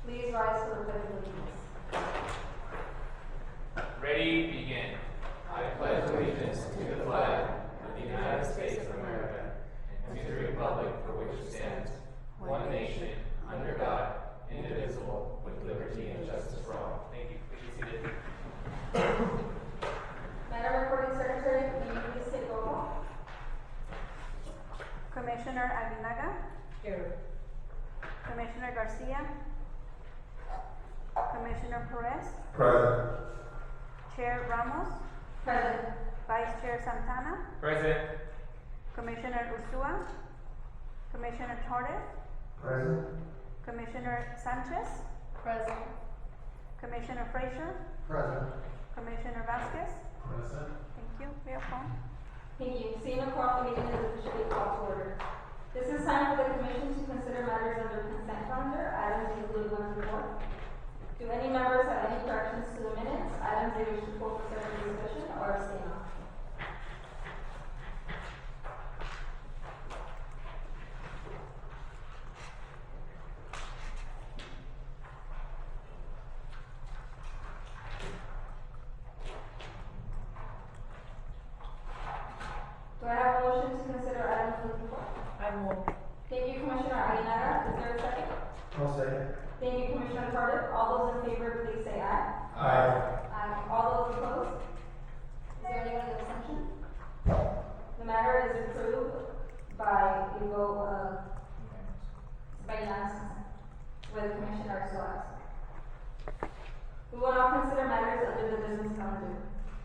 Please rise for the pledge of allegiance. Ready, begin. I pledge allegiance to the flag of the United States of America and to the republic for which it stands, one nation, under God, indivisible, with liberty and justice for all. Thank you. Please be seated. Madam Recording Secretary, will you please take roll call? Commissioner Aguinaga, Here. Commissioner Garcia, Commissioner Perez, Present. Chair Ramos, Present. Vice Chair Santana, Present. Commissioner Ursua, Commissioner Torres, Present. Commissioner Sanchez, Present. Commissioner Frazier, Present. Commissioner Vasquez. Present. Thank you. We are phone. Thank you. Seeing a quorum, the meeting is officially called to order. This is time for the commission to consider matters under consent calendar, items included 1 through 4. Do any members have any corrections to the minutes, items they wish to pull for separate discussion, or abstain on? Do I have a motion to consider items 1 through 4? I move. Thank you, Commissioner Aguinaga. Is there a second? I'll second. Thank you, Commissioner Carter. All those in favor, please say aye. Aye. Aye. All those opposed? Is there anyone in abstention? The matter is approved by a vote of, by unanimous consent, with Commissioner Suarez. We will now consider matters under the business calendar.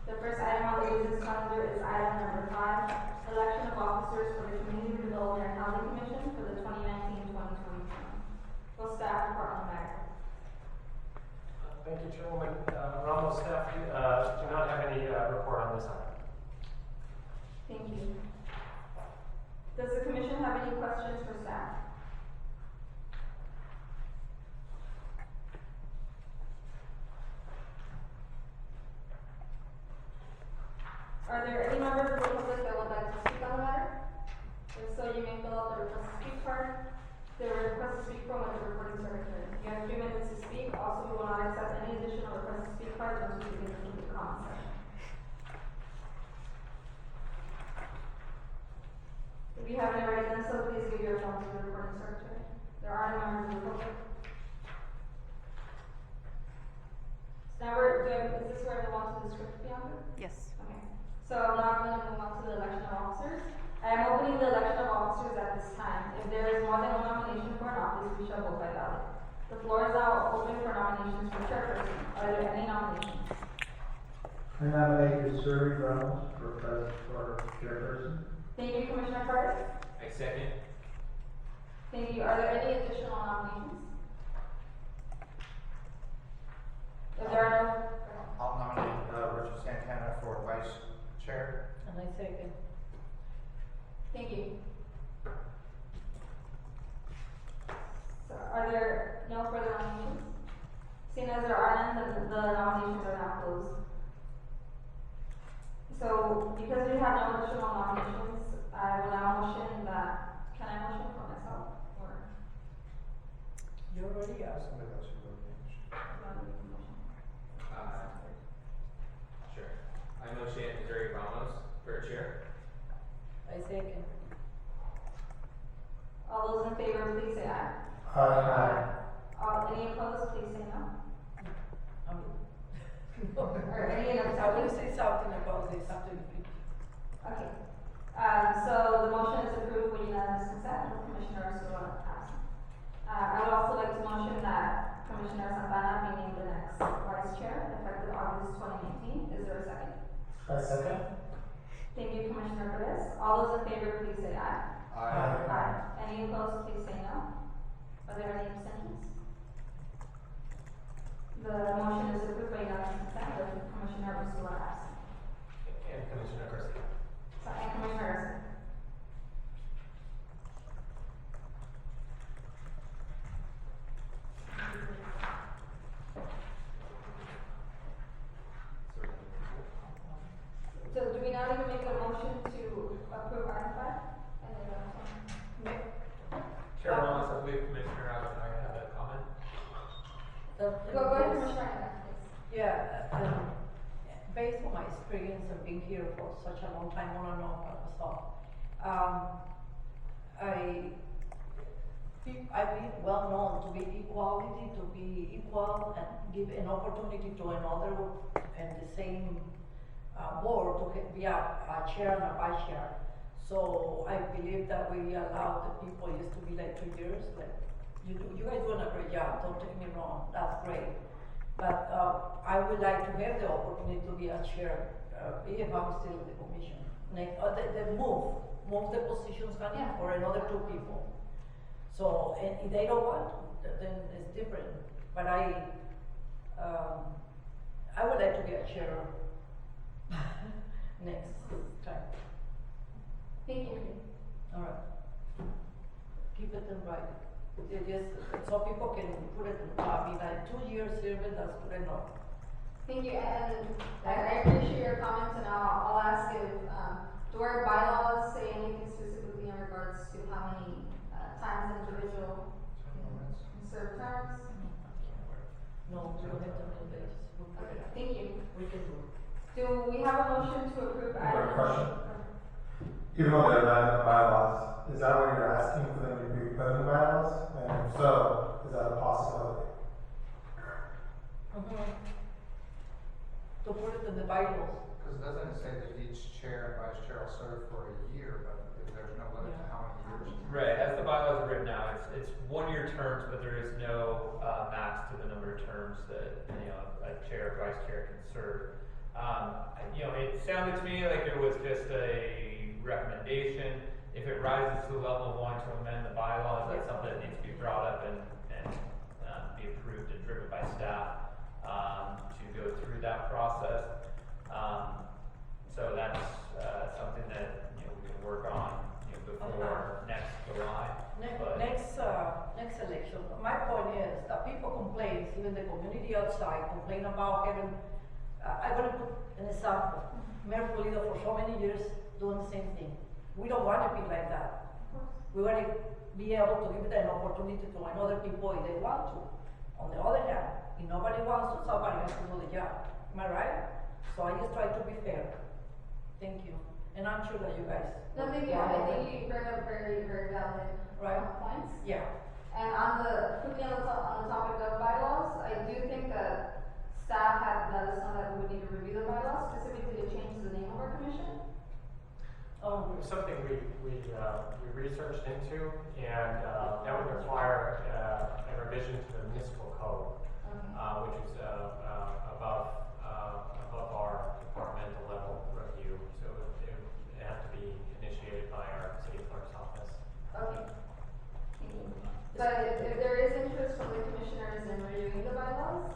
The first item on the business calendar is item number 5, election of officers for the Community Development and Housing Commission for the 2019-2020 term. Will staff report on the matter? Thank you, Chairwoman. Ramos, staff do not have any report on this item. Thank you. Does the commission have any questions for staff? Are there any members of the public that would like to speak on the matter? If so, you may fill out the request to speak card. The request to speak form with the recording secretary. You have 3 minutes to speak. Also, we will not accept any additional requests to speak cards once we begin the comment session. If you haven't already done so, please give your phone to the recording secretary. There are no members of the public. So now is this where we want to the script beyond it? Yes. Okay. So now I'm going to move on to the election of officers. I am opening the election of officers at this time. If there is more than one nomination for an office, we shall vote by ballot. The floor is now open for nominations for chairperson. Are there any nominations? I nominate Suri Ramos for chairperson. Thank you, Commissioner Carter. I second. Thank you. Are there any additional nominations? If there are no, I'll nominate Richard Santana for vice chair. And I second. thank you. So are there no further nominations? Seeing as there are none, the nominations are now closed. So because we have no additional nominations, I will now motion that, can I motion for myself or? You already asked. Somebody else should vote against. do you want me to make a motion? Sure. I motion Missouri Ramos for chair. I second. All those in favor, please say aye. Aye. Any opposed, please say no. Or I any will abstention? say something about this after the speech. Okay. So the motion is approved with unanimous consent with Commissioner Ursula absent. I would also like to motion that Commissioner Santana be named the next vice chair effective August 2019. Is there a second? I second. Thank you, Commissioner Perez. All those in favor, please say aye. Aye. Any opposed, please say no. Are there any abstentions? The motion is approved by unanimous consent with Commissioner Ursula absent. And Commissioner Garcia. And Commissioner Garcia. So do we now need to make a motion to approve item 5? And then, Chair Ramos, I believe Commissioner Aguinaga had a comment. Go ahead, Commissioner Reyna, please. Yeah, based on my experience of being here for such a long time on and off, I've been well known to be equality, to be equal and give an opportunity to another and the same board to be a chair and a vice chair. So I believe that we allow the people, it used to be like 2 years, like you guys doing a great job, don't take me wrong, that's great. But I would like to have the opportunity to be a chair, if I'm still in the commission. Move the positions for another 2 people. So, and if they don't want to, then it's different. But I would like to get a chair next time. Thank you. All right. Keep it in writing. Just so people can put it in, like 2 years service, that's good enough. Thank you, and I appreciate your comments, and I'll ask if, do our bylaws say anything specifically in regards to how many times an individual can serve terms? No, we don't have to do this. We'll put Okay, it out. thank you. We can do it. Do we have a motion to approve I have a item? question. Even though they're not in the bylaws, is that what you're asking for them to be put in the bylaws? And if so, is that a possibility? To put it in the bylaws. Because doesn't it say that each chair and vice chair will serve for a year, but there's no limit to how many years? Right, as the bylaws are written now, it's 1-year terms, but there is no max to the number of terms that, a chair or vice chair can serve. It sounded to me like it was just a recommendation. If it rises to the level of wanting to amend the bylaws, that's something that needs to be brought up and be approved and driven by staff to go through that process. So that's something that we can work on before next July. But- Next election, my point is that people complain, even the community outside complain about having, I'm gonna put an example. Mayor Pulido for so many years doing the same thing. We don't want to be like that. We want to be able to give an opportunity to another people if they want to. On the other hand, if nobody wants to, somebody has to do the job. Am I right? So I just try to be fair. Thank you. And I'm sure that you guys. No, thank you. I think you bring up very, very valid points. Yeah. And quickly on the topic of bylaws, I do think that staff had let us know that we would need to review the bylaws, specifically to change the name of our commission. Something we researched into, and that would require a revision to the municipal code, which is above our departmental level review. So it would have to be initiated by our city clerk's office. Okay. Thank you. But if there is interest from the commissioners in reviewing the bylaws,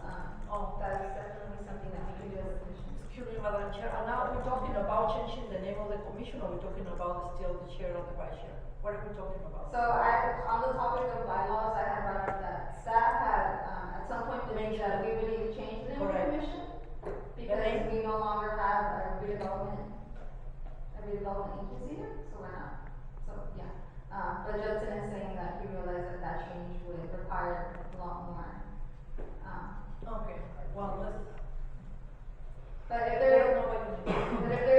that is definitely something that we can do as a commission. Excuse me, Madam Chair, and now we're talking about changing the name of the commission, or we're talking about still the chair or the vice chair? What are we talking about? So on the topic of bylaws, I had brought up that staff had, at some point believed that we would need to change the name of the commission, because we no longer have a redevelopment agency here, so we're not. So, yeah. But Judson is saying that he realized that change would require a lot more. Okay, well, let's. But if there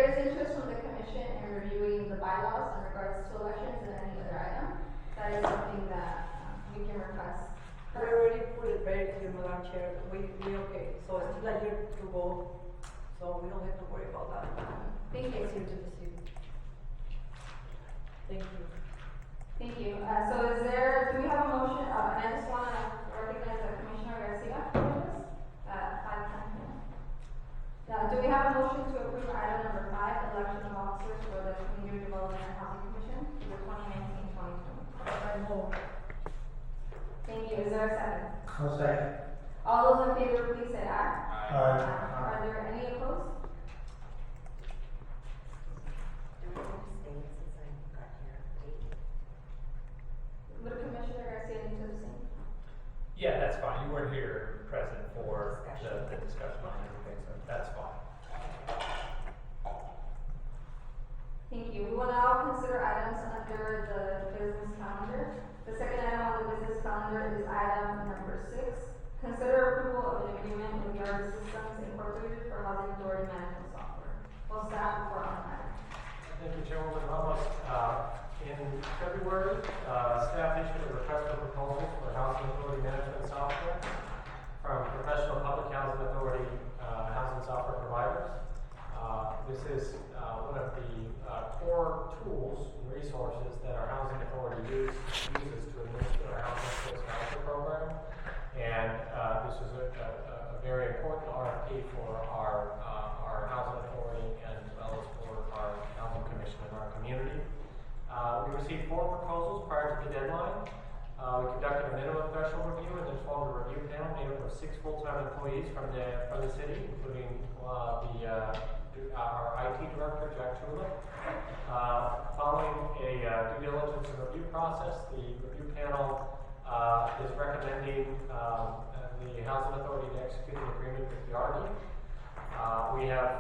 is interest from the commission in reviewing the bylaws in regards to elections and any other item, that is something that we can request. We already put it very clear, Madam Chair, we okay, so it's still a year to go, so we don't have to worry about that. Thank you. It's here to the city. Thank you. Thank you. So do we have a motion, and I just want to recognize that Commissioner Garcia for this, 5:10 p.m. Do we have a motion to approve item number 5, election of officers for the Community Development and Housing Commission for the 2019-2020? I move. Thank you. Is there a second? I'll second. All those in favor, please say aye. Aye. Are there any opposed? Would Commissioner Garcia need to abstain? Yeah, that's fine. You weren't here present for the discussion on everything, so that's fine. Thank you. We will now consider items under the business calendar. The second item on the business calendar is item number 6, Consider approval of an agreement with Yard Systems Incorporated for housing authority management software. Will staff report on the matter? Thank you, Chairwoman Ramos. In February, staff issued a request for proposals for housing authority management software from professional public housing authority housing software providers. This is one of the core tools and resources that our housing authority uses to administer our housing choice voucher program. And this is a very important RFP for our housing authority and as well as for our housing commission in our community. We received 4 proposals prior to the deadline. We conducted a minimum threshold review and then formed a review panel made up of 6 full-time employees from the city, including our IT director, Jack Tulip. Following a due diligence and review process, the review panel is recommending the housing authority to execute an agreement with the RD. We have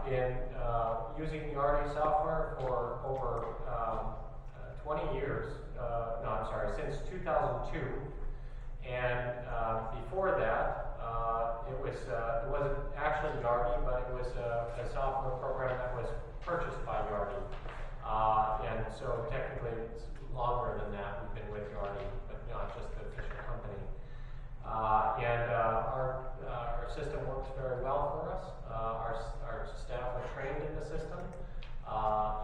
been using the RD software for over 20 years. Since 2002. And before that, it wasn't actually Yardi, but it was a software program that was purchased by Yardi. And so technically it's longer than that. We've been with Yardi, but not just the official company. Our system works very well for us. Our staff are trained in the system.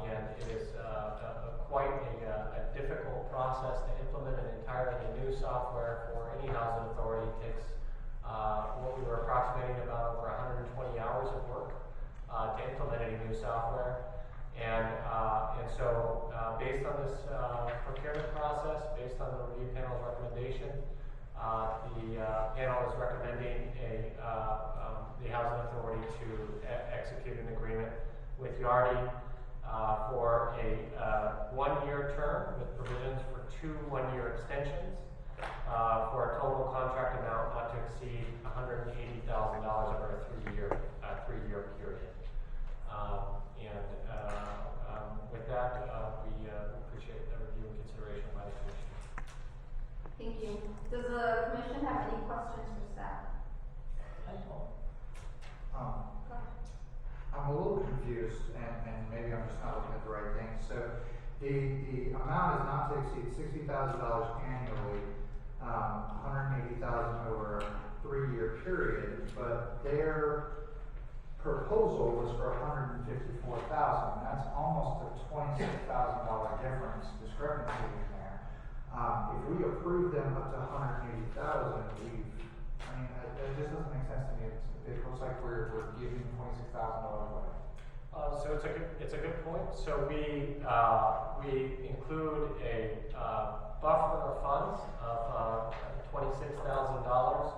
And it is quite a difficult process to implement an entirely new software for any housing authority. It takes what we were approximating about over 120 hours of work to implement any new software. And so based on this procurement process, based on the review panel's recommendation, the panel is recommending the housing authority to execute an agreement with Yardi for a 1-year term with provisions for 2 1-year extensions for a total contract amount not to exceed $180,000 over a 3-year period. With that, we appreciate the review and consideration by the Commission. Thank you. Does the commission have any questions for staff? I'm a little confused, and maybe I'm just not looking at the right thing. So the amount is not to exceed $60,000 annually, $180,000 over a 3-year period, but their proposal was for $154,000. That's almost a $26,000 difference discrepancy in there. If we approve them up to $180,000, it just doesn't make sense to me. It looks like we're giving $26,000 away. So it's a good point. So we include a buffer of funds of $26,000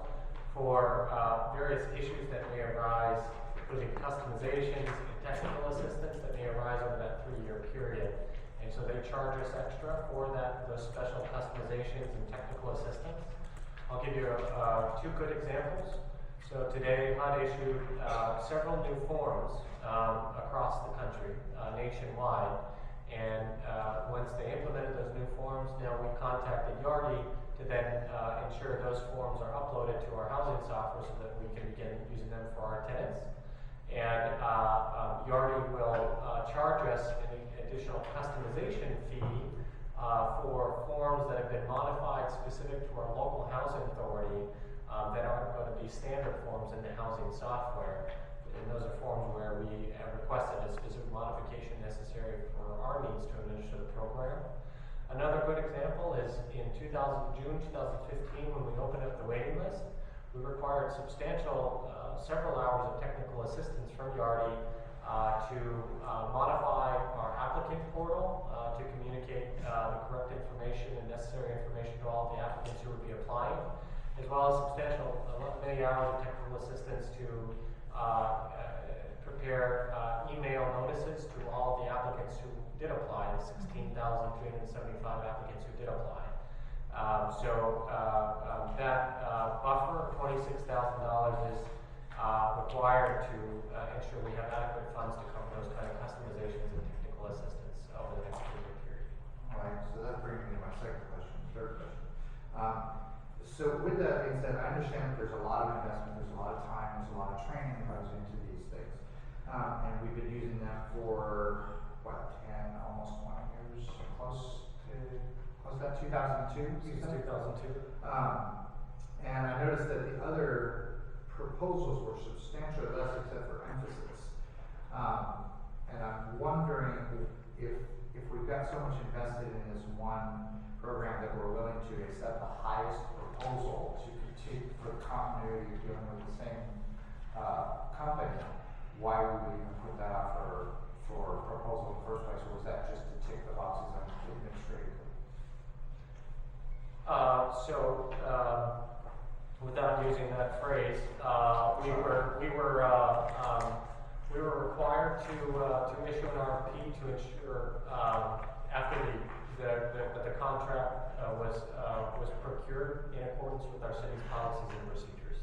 for various issues that may arise, including customizations and technical assistance that may arise over that 3-year period. And so they charge us extra for those special customizations and technical assistance. I'll give you 2 good examples. So today, HUD issued several new forms across the country, nationwide. And once they implemented those new forms, now we contacted Yardi to then ensure those forms are uploaded to our housing software so that we can begin using them for our tenants. And Yardi will charge us an additional customization fee for forms that have been modified specific to our local housing authority that aren't going to be standard forms in the housing software. And those are forms where we have requested a specific modification necessary for our needs to administer the program. Another good example is in June 2015, when we opened up the waiting list, we required substantial, several hours of technical assistance from Yardi to modify our applicant portal to communicate the correct information and necessary information to all of the applicants who would be applying, as well as many hours of technical assistance to prepare email notices to all of the applicants who did apply, the 16,375 applicants who did apply. That buffer of $26,000 is required to ensure we have adequate funds to cover those kind of customizations and technical assistance over the next 3-year period. All right, so that brings me to my third question. So with that being said, I understand there's a lot of investment, there's a lot of time, there's a lot of training that goes into these things. And we've been using them for, what, 10, almost 20 years, close to that 2002? Since 2002. And I noticed that the other proposals were substantially less except for emphasis. And I'm wondering if we've got so much invested in this one program that we're willing to accept the highest proposal to continue for the continuity of dealing with the same company, why would we even put that out for proposal in the first place, or was that just to tick the boxes administratively? Without using that phrase, we were required to issue an RFP to ensure after the contract was procured in accordance with our city's policies and procedures.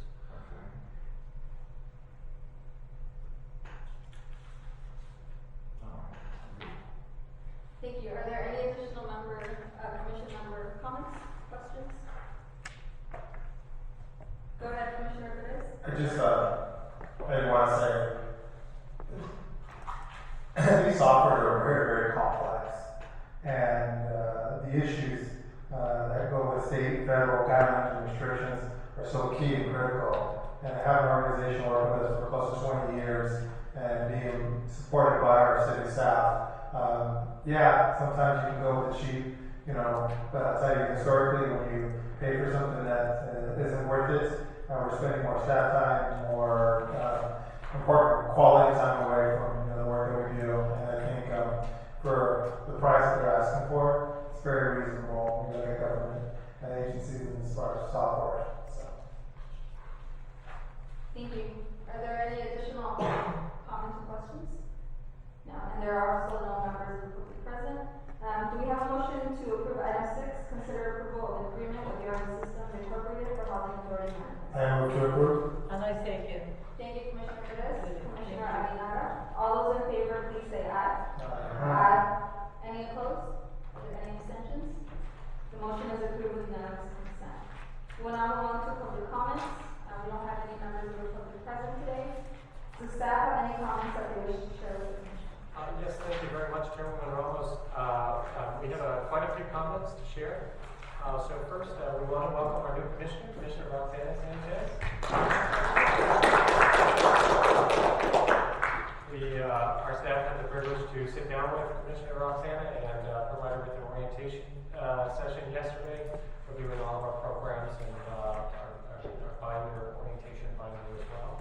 Thank you. Are there any additional commission member comments, questions? Go ahead, Commissioner Perez. I want to say, these softwares are very, very complex, and the issues that go with state, federal guidelines and restrictions are so key and critical. And to have an organization work with us for close to 20 years and being supported by our city staff, yeah, sometimes you can go with the cheap, but I'll tell you, historically, when you pay for something that isn't worth it, we're spending more staff time, more important quality time away from the work that we do. And I think for the price that they're asking for, it's very reasonable when you look at government and agencies as far as software. So. Thank you. Are there any additional comments or questions? No, and there are also no members of the public present. Do we have a motion to approve item 6, consider approval of an agreement with the Urban Systems Incorporated for Housing Authority Management? I move to approve. And I second. Thank you, Commissioner Perez. Commissioner Aguinaga. All those in favor, please say aye. Aye. Any opposed? Are there any abstentions? The motion is approved with unanimous consent. We will now move on to public comments. We don't have any members of the public present today. Does staff have any comments that they wish to share with the commission? Yes, thank you very much, Chairwoman Ramos. We have quite a few comments to share. So first, we want to welcome our new commissioner, Commissioner Roxana Sanchez. Our staff had the privilege to sit down with Commissioner Roxana and provide her with an orientation session yesterday, reviewing all of our programs and our binder, orientation binder as well.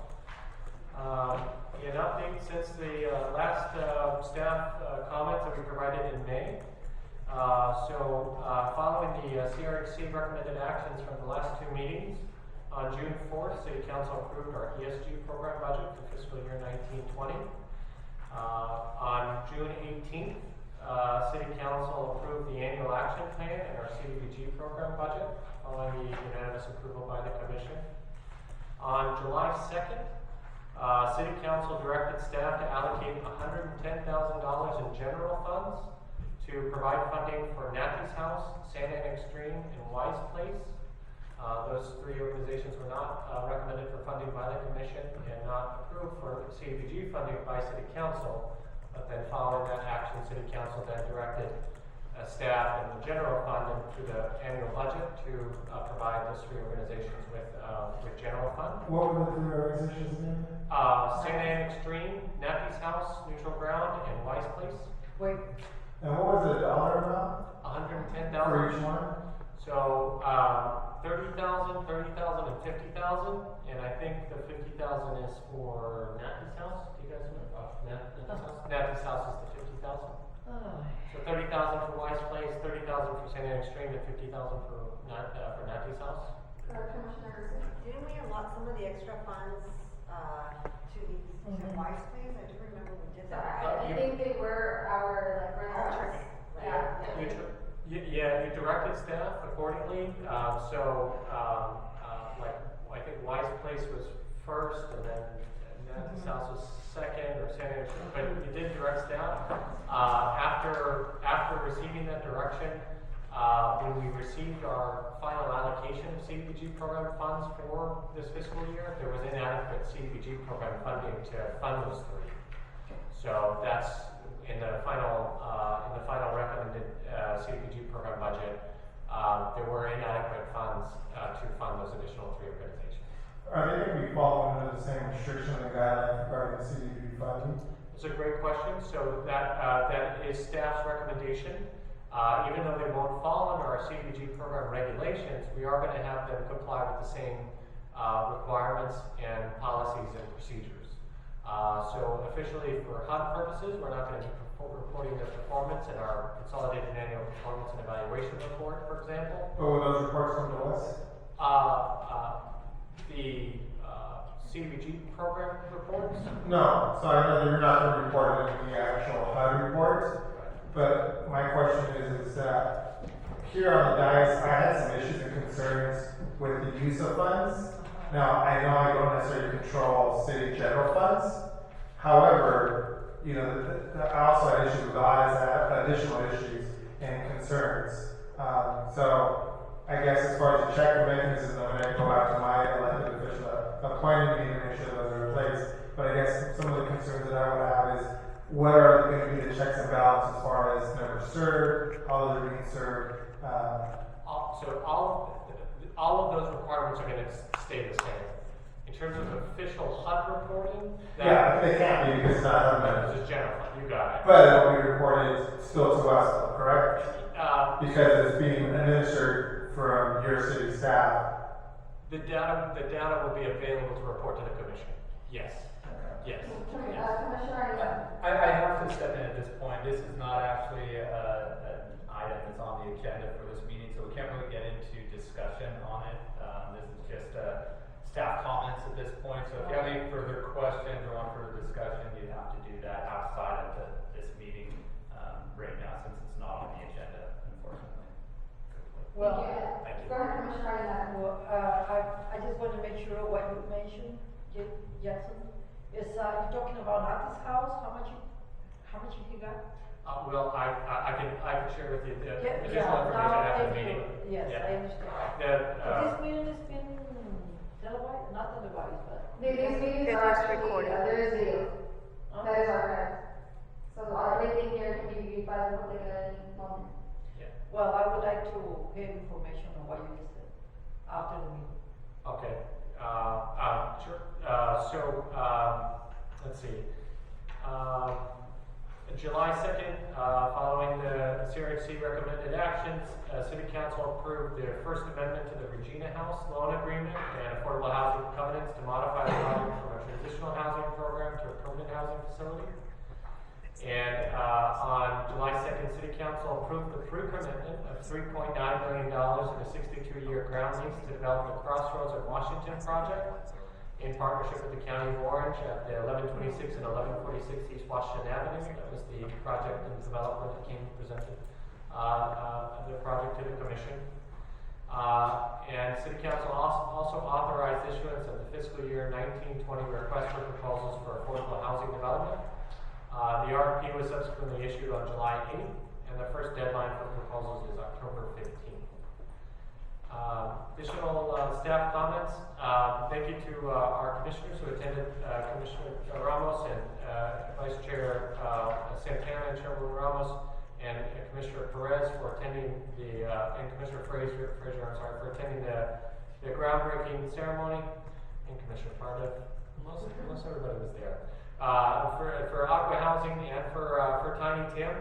An update since the last staff comments that we provided in May. Following the CRHC recommended actions from the last 2 meetings, on June 4th, City Council approved our ESG program budget for fiscal year 1920. On June 18th, City Council approved the annual action plan and our CDBG program budget, following the unanimous approval by the Commission. On July 2nd, City Council directed staff to allocate $110,000 in general funds to provide funding for Natty's House, Santa Ana Extreme, and Wise Place. Those 3 organizations were not recommended for funding by the Commission and not approved for CDBG funding by City Council. But then following that action, City Council then directed staff and the general fund through the annual budget to provide those 3 organizations with general fund. What were the 3 organizations again? Santa Ana Extreme, Natty's House, Neutral Ground, and Wise Place. Wait. And what was the dollar amount? $110,000 for each one? So 30,000, 30,000, and 50,000, and I think the 50,000 is for Natty's House. Do you guys know? Natty's House. Natty's House is the 50,000. So 30,000 for Wise Place, 30,000 for Santa Ana Extreme, and 50,000 for Natty's House. Commissioner Garcia. Didn't we allot some of the extra funds to these to Wise Place? I do remember we did So that. I think they were our Alternate, right? You directed staff accordingly. I think Wise Place was first, and then Natty's House was second, or Santa Ana Extreme. But you did direct staff. After receiving that direction, when we received our final allocation of CDBG program funds for this fiscal year, there was inadequate CDBG program funding to fund those three. So that's in the final recommended CDBG program budget. There were inadequate funds to fund those additional three organizations. Are they going to be following under the same restriction and guidelines regarding the CDBG funding? It's a great question. So that is staff's recommendation. Even though they won't fall under our CDBG program regulations, we are going to have them comply with the same requirements and policies and procedures. So officially for HUD purposes, we're not going to be reporting their performance in our consolidated annual performance and evaluation report, for example. But will those reports come to us? The CDBG program reports? No, so I know that you're not going to report it in the actual HUD reports, but my question is that here on the dais, I had some issues and concerns with the use of funds. Now, I know I don't necessarily control city general funds. However, you know, I also had issues with audits, I have additional issues and concerns. So I guess as far as the check mechanism, I'm going to go back to my elected official appointing me to make sure those are in place. But I guess some of the concerns that I would have is what are going to be the checks and balances as far as number served, how those are being served. So all of those requirements are going to stay the same. In terms of official HUD reporting, Yeah, they can't be because it's not HUD. this is general. You got it. But it will be reported still to us, though, correct? Because it's being administered from your city staff. The data will be available to report to the commission. Yes. Yes. Commissioner, I have to step in at this point. This is not actually an item that's on the agenda for this meeting, so we can't really get into discussion on it. This is just staff comments at this point. So if you have any further questions or want further discussion, you'd have to do that outside of this meeting right now, since it's not on the agenda, unfortunately. Well, thank you. Go ahead, Commissioner. Well, I just want to make sure what you mentioned, Jackson, is you're talking about Nata's house. How much he got? Well, I can share with you the Yeah, additional information after the meeting. Yes, Yeah. I understand. The, This meeting has been televised, not televised, but. These meetings are actually, there is video. That is archived. So everything here can be viewed by the public at any moment. Well, I would like to hear information on what you just said after the meeting. Okay. Sure. Let's see. July 2nd, following the CRHC recommended actions, City Council approved the First Amendment to the Regina House Loan Agreement and Affordable Housing Covenants to modify the project from a transitional housing program to a permanent housing facility. And on July 2nd, City Council approved the pre-commitment of $3.9 million in a 62-year ground lease to develop the Crossroads of Washington project in partnership with the County of Orange at the 1126 and 1146 East Washington Avenue. That was the project and development that came presented the project to the Commission. And City Council also authorized issuance of the fiscal year 1920 request for proposals for affordable housing development. The RFP was subsequently issued on July 8th, and the first deadline for proposals is October 15th. Additional staff comments. Thank you to our commissioners who attended, Commissioner Ramos and Vice Chair Santana and Chairman Ramos, and Commissioner Perez for attending and Commissioner Frazier, for attending the groundbreaking ceremony, and Commissioner Pardiff. Most everybody was there. For Aqua Housing and for Tiny Tim.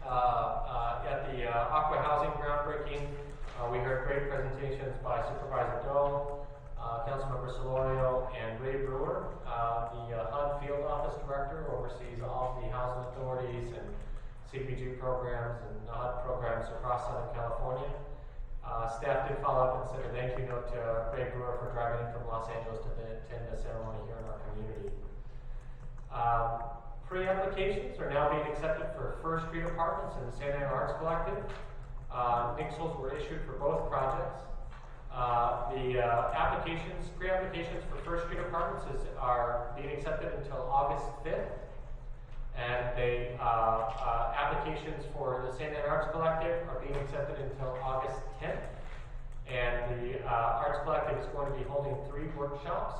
At the Aqua Housing groundbreaking, we heard great presentations by Supervisor Doe, Councilmember Solorio, and Ray Brewer. The HUD Field Office Director oversees all of the housing authorities and CDBG programs and HUD programs across Southern California. Staff did follow up and sent a thank you note to Ray Brewer for driving in from Los Angeles to attend the ceremony here in our community. Pre-applications are now being accepted for First Street Apartments and the Santa Ana Arts Collective. Nixels were issued for both projects. Pre-applications for First Street Apartments are being accepted until August 5th. And applications for the Santa Ana Arts Collective are being accepted until August 10th. And the Arts Collective is going to be holding 3 workshops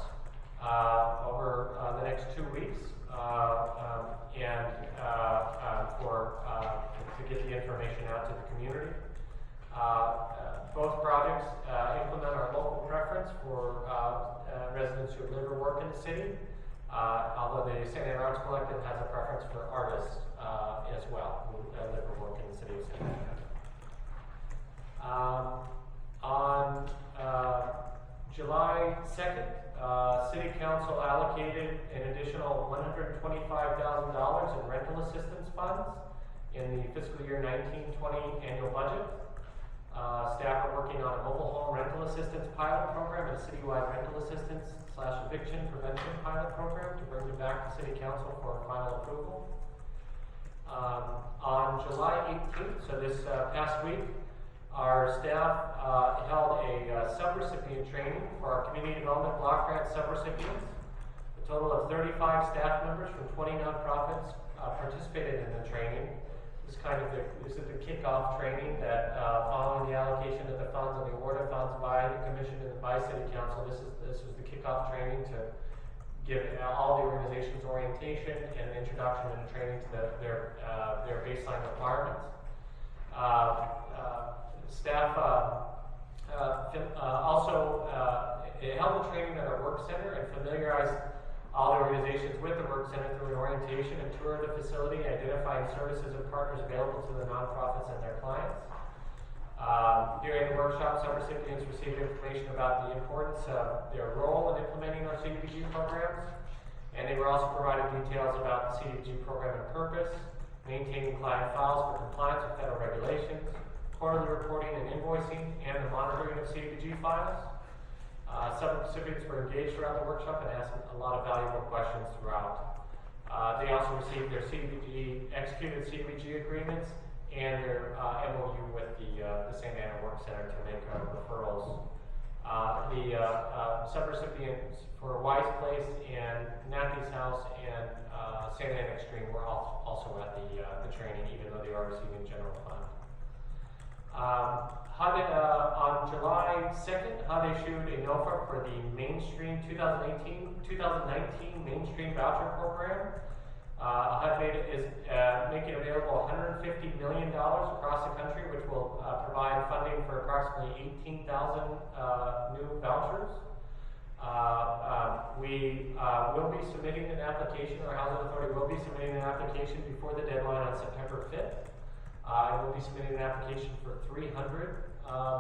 over the next 2 weeks, to get the information out to the community. Both projects implement our local preference for residents who live or work in the city, although the Santa Ana Arts Collective has a preference for artists as well who live or work in the city of Santa Ana. On July 2nd, City Council allocated an additional $125,000 in rental assistance funds in the fiscal year 19-20 annual budget. Staff are working on a mobile home rental assistance pilot program and a citywide rental assistance / eviction prevention pilot program to bring it back to City Council for final approval. On July 18th, so this past week, our staff held a sub-recipient training for our Community Development Block Grant sub-recipients. A total of 35 staff members from 20 nonprofits participated in the training. This is the kickoff training that following the allocation of the funds and the award of funds by the Commission and by City Council, this was the kickoff training to give all the organizations orientation and introduction and training to their baseline requirements. Staff also held a training at our work center and familiarized all the organizations with the work center through an orientation and tour of the facility, identifying services and partners available to the nonprofits and their clients. During the workshop, some recipients received information about the importance of their role in implementing our CDBG programs, and they were also provided details about the CDBG program and purpose, maintaining client files for compliance with federal regulations, quarterly reporting and invoicing, and the monitoring of CDBG files. Some recipients were engaged throughout the workshop and asked a lot of valuable questions throughout. They also received their executed CDBG agreements and their MOU with the Santa Ana Work Center to make referrals. The subrecipients for Wise Place and Nathy's House and Santa Ana Extreme were also at the training, even though they are receiving general fund. On July 2nd, HUD issued a NOFA for the Mainstream 2019 Mainstream Voucher Program. HUD is making available $150 million across the country, which will provide funding for approximately 18,000 new vouchers. We will be submitting an application, our Housing Authority will be submitting an application before the deadline on September 5th. I will be submitting an application for 300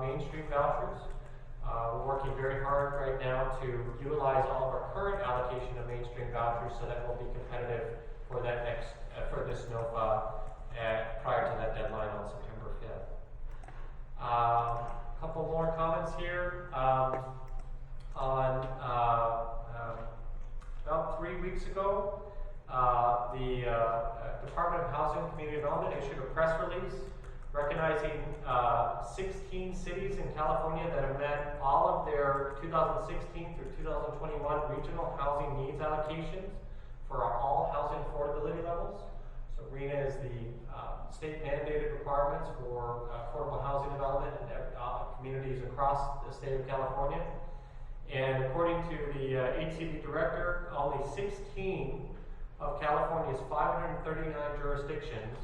mainstream vouchers. We're working very hard right now to utilize all of our current allocation of mainstream vouchers so that we'll be competitive for that for this NOFA prior to that deadline on September 5th. A couple more comments here. About 3 weeks ago, the Department of Housing and Community Development issued a press release recognizing 16 cities in California that have met all of their 2016 through 2021 regional housing needs allocations for all housing affordability levels. So RHNA is the state mandated requirements for affordable housing development in communities across the state of California. And according to the HCD director, only 16 of California's 539 jurisdictions,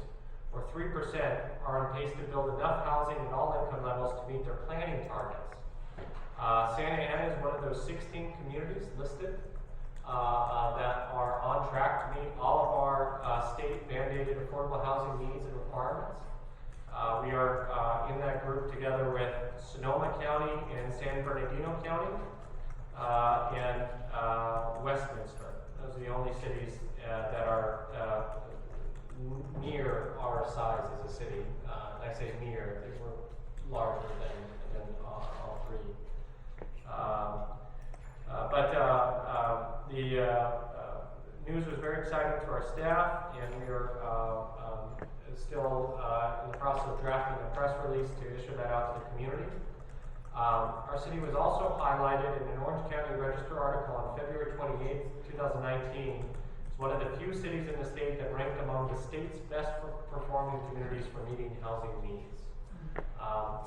or 3%, are on pace to build enough housing at all income levels to meet their planning targets. Santa Ana is one of those 16 communities listed that are on track to meet all of our state mandated affordable housing needs and requirements. We are in that group together with Sonoma County and San Bernardino County and Westminster. Those are the only cities that are near our size as a city. I say near, because we're larger than all three. The news was very exciting to our staff, and we are still in the process of drafting a press release to issue that out to the community. Our city was also highlighted in an Orange County Register article on February 28th, 2019, It's one of the few cities in the state that ranked among the state's best performing communities for meeting housing needs.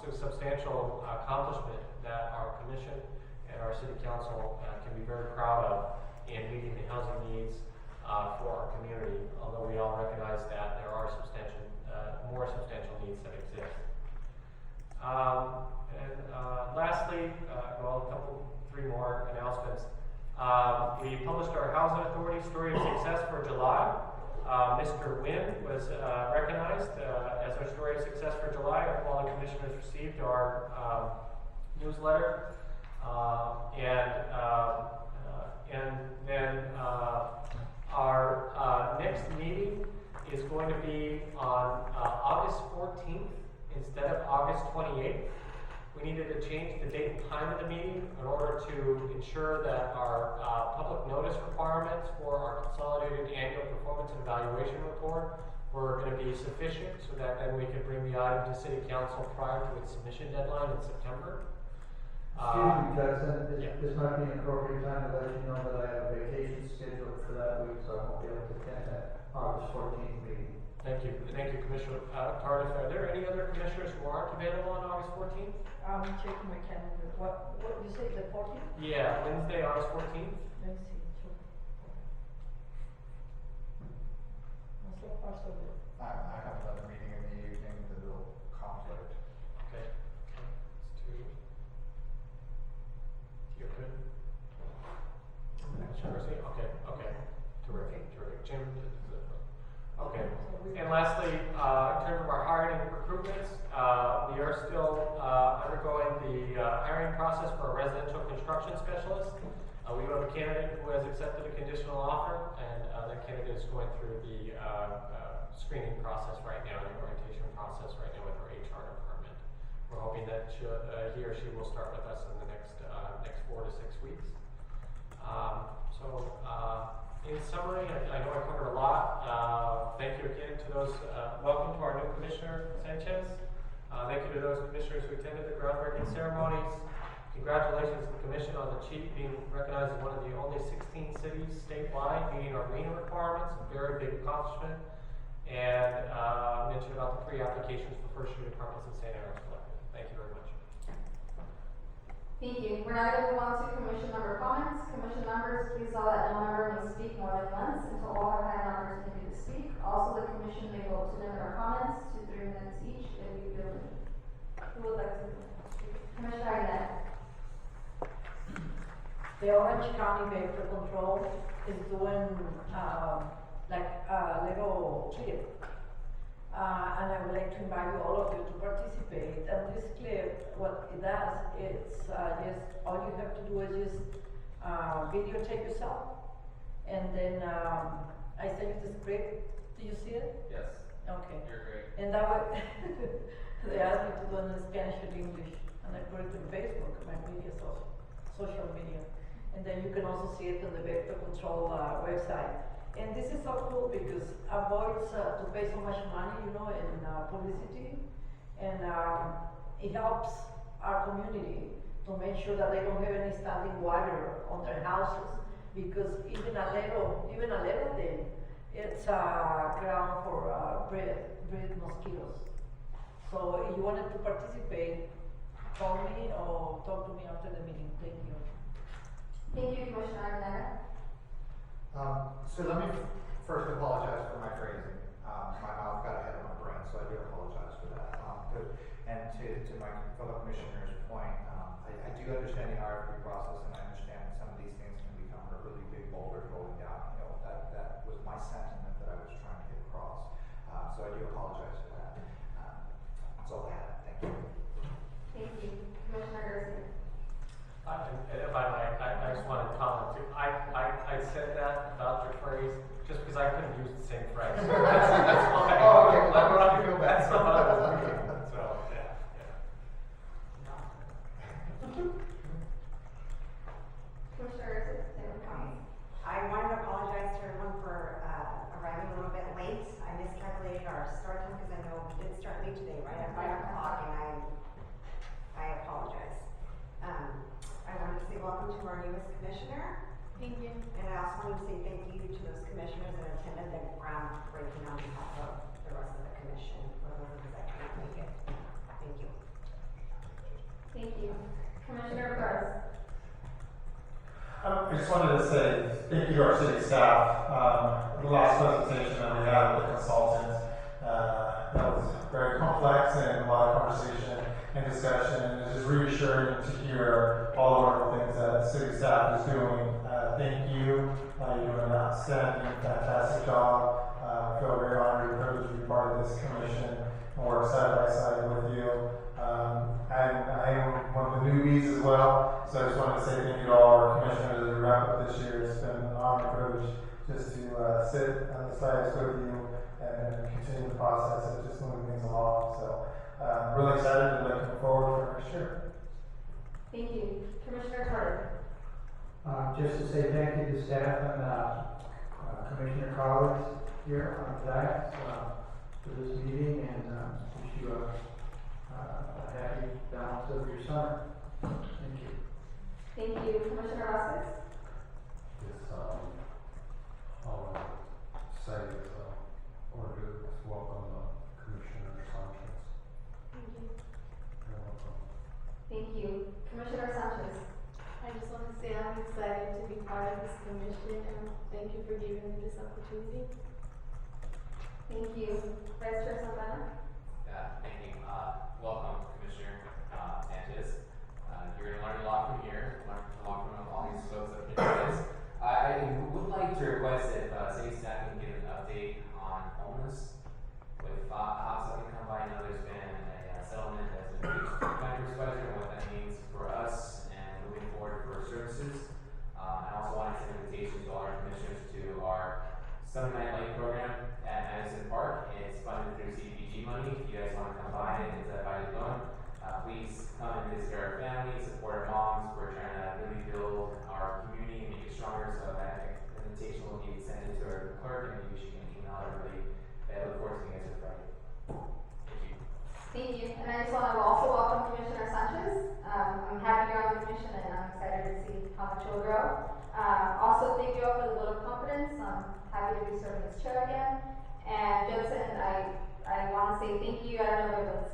It's a substantial accomplishment that our commission and our city council can be very proud of in meeting the housing needs for our community, although we all recognize that there are more substantial needs that exist. Lastly, three more announcements. We published our Housing Authority Story of Success for July. Mr. Wynn was recognized as our Story of Success for July. All the commissioners received our newsletter. And then our next meeting is going to be on August 14th instead of August 28th. We needed to change the date and time of the meeting in order to ensure that our public notice requirements for our consolidated annual performance and evaluation report were going to be sufficient so that then we could bring the item to City Council prior to its submission deadline in September. Excuse me, Jackson, this might be an appropriate time to let you know that I have a vacation scheduled for that week, so I won't be able to attend that August 14th meeting. Thank you, Commissioner Tardif. Are there any other commissioners who aren't available on August 14th? I'm checking my calendar. What you say, the 14th? Yeah, Wednesday, August 14th. Let's see. So far, so good. I have another meeting in the evening that will conflict. Okay. It's two. You're good? Jersey? Okay. Terrific. Jim? Okay. And lastly, in terms of our hiring and recruitments, we are still undergoing the hiring process for a residential construction specialist. We have a candidate who has accepted a conditional offer, and that candidate is going through the screening process right now, the orientation process right now with our HR department. We're hoping that he or she will start with us in the next 4 to 6 weeks. In summary, I know I covered a lot. Thank you again to those, welcome to our new Commissioner Sanchez. Thank you to those commissioners who attended the groundbreaking ceremonies. Congratulations to the Commission on being recognized as one of the only 16 cities statewide meeting our RENA requirements, a very big accomplishment. And mention about the pre-applications for first year departments in St. Aaron's Collective. Thank you very much. Thank you. We're now going to move on to commission member comments. Commission members, please all that no member may speak more than once until all have had an opportunity to speak. Also, the commission may vote to limit our comments to 3 minutes each if we feel the need. Who would like to speak? Commissioner Aguilar. The Orange County Vector Control is doing like a little clip. And I would like to invite all of you to participate. And this clip, what it does, it's just, all you have to do is just videotape yourself. And then I send you the script. Do you see it? Yes. Okay. You're great. And that way, they asked me to do it in Spanish and English. And I put it on Facebook, my media, social media. And then you can also see it on the Vector Control website. And this is so cool because avoids to pay so much money, in publicity, and it helps our community to make sure that they don't have any standing water on their houses, because even a little thing, it's a ground for breed mosquitoes. So if you wanted to participate, call me or talk to me after the meeting. Thank you. Thank you, Commissioner Aguilar. So let me first apologize for my phrasing. My mouth got ahead of my brain, so I do apologize for that. And to my fellow commissioner's point, I do understand the RFP process, and I understand that some of these things can become a really big boulder going downhill. That was my sentiment that I was trying to get across. So I do apologize for that. That's all I have. Thank you. Thank you. Commissioner Garcia. If I might, I just wanted to comment too. I said that about your phrase just because I couldn't use the same phrase. That's why. Oh, okay. Well, I'm glad you feel bad. That's what I was thinking. So, yeah. Commissioner Garcia, any comments? I wanted to apologize to everyone for arriving a little bit late. I miscalculated our start time because I know we did start late today, right at 5 o'clock, and I apologize. I wanted to say welcome to our newest commissioner, Thank you. And I also wanted to say thank you to those commissioners that attended the groundbreaking on behalf of the rest of the commission, for those of us that couldn't make it. Thank you. Thank you. Commissioner Perez. I just wanted to say thank you to our city staff. The last presentation that we had with the consultant, that was very complex and a lot of conversation and discussion. And it's just reassuring to hear all the wonderful things that the city staff is doing. Thank you. You're doing an outstanding, fantastic job. I feel very honored and privileged to be part of this commission and work side by side with you. I am one of the newbies as well, so I just wanted to say thank you to all our commissioners as we wrap up this year. It's been an honor and privilege just to sit on the sides with you and continue the process of just moving things along. So really excited and looking forward for next year. Thank you. Commissioner Carter. Just to say thank you to staff and commissioner colleagues here on that for this meeting, and wish you a happy balance of your summer. Thank you. Thank you. Commissioner Vasquez. Yes, I'll say that we're good. Welcome, Commissioner Sanchez. Thank you. You're welcome. Thank you. Commissioner Sanchez. I just want to say I'm excited to be part of this commission and thank you for giving me this opportunity. Thank you. Vice Chair Santana. Thank you. Welcome, Commissioner Sanchez. You're going to learn a lot from here, learn a lot from all these folks up here. I would like to request if city staff can give an update on homeless. With Hobbs, I can come by. I know there's been a settlement that's been reached with the county supervisor and what that means for us and moving forward for services. I also want to send an invitation to all our commissioners to our Sunday Night Light program at Madison Park. It's funded through CDBG money. If you guys want to come by, it's at by the phone. Please come and visit our families, support our moms. We're trying to really build our community and make it stronger. So that invitation will be sent to our clerk, and maybe she can email everybody. I look forward to seeing you guys Friday. Thank you. Thank you. And I just want to also welcome Commissioner Sanchez. I'm happy you're on the commission and I'm excited to see how much you'll grow. Also, thank you all for the vote of confidence. I'm happy to be serving as chair again. And Judson, I want to say thank you. I don't know if it was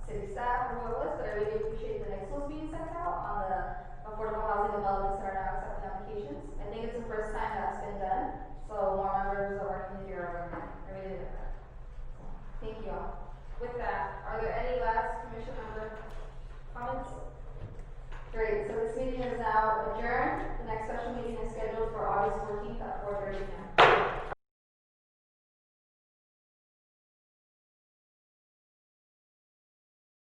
city staff or who it was, but I really appreciate the nexus being sent out on the affordable housing developments that are now accepting applications. I think it's the first time that's been done, so more members of our community are aware. I really like that. Thank you all. With that, are there any last commission member comments? Great, so this meeting is now adjourned. The next special meeting is scheduled for August 14th at 4:30 p.m.